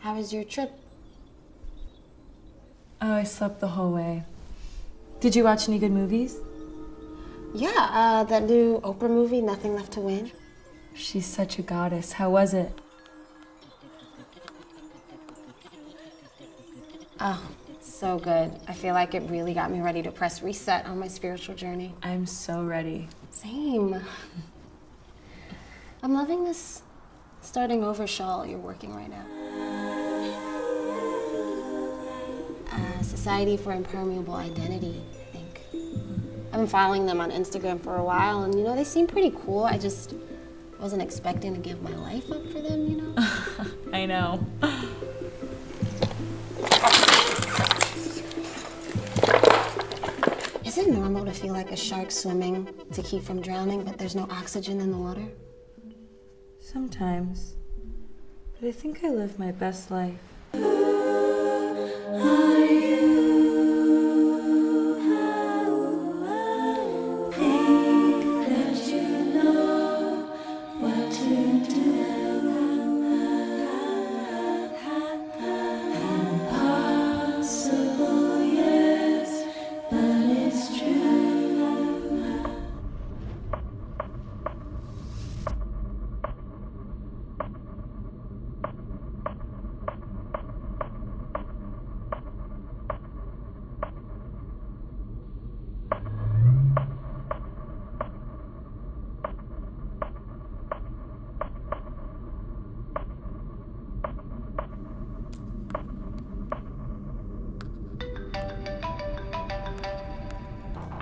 How was your trip? Oh, I slept the whole way. Did you watch any good movies? Yeah, that new Oprah movie, Nothing Left to Win. She's such a goddess. How was it? Oh, so good. I feel like it really got me ready to press reset on my spiritual journey. I'm so ready. Same. I'm loving this starting over shawl you're working right now. Society for Impermeable Identity, I think. I've been following them on Instagram for a while, and they seem pretty cool. I just wasn't expecting to give my life up for them, I know. Is it normal to feel like a shark swimming to keep from drowning, but there's no oxygen in the water? Sometimes. But I think I live my best life.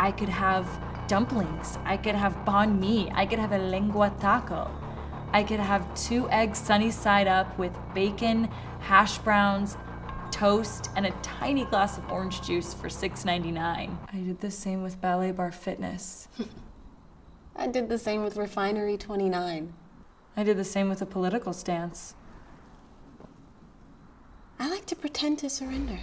I could have dumplings. I could have banh mi. I could have a lengua taco. I could have 2 eggs sunny side up with bacon, hash browns, toast, and a tiny glass of orange juice for $6.99. I did the same with Ballet Bar Fitness. I did the same with Refinery 29. I did the same with a political stance. I like to pretend to surrender.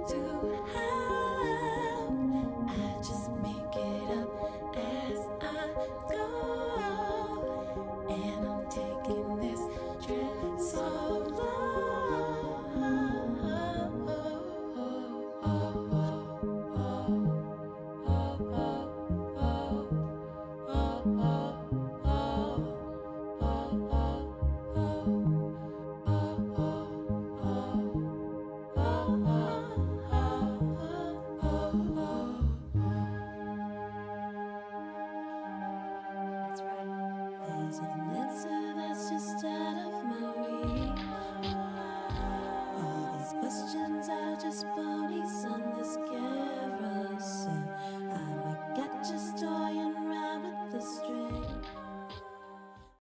To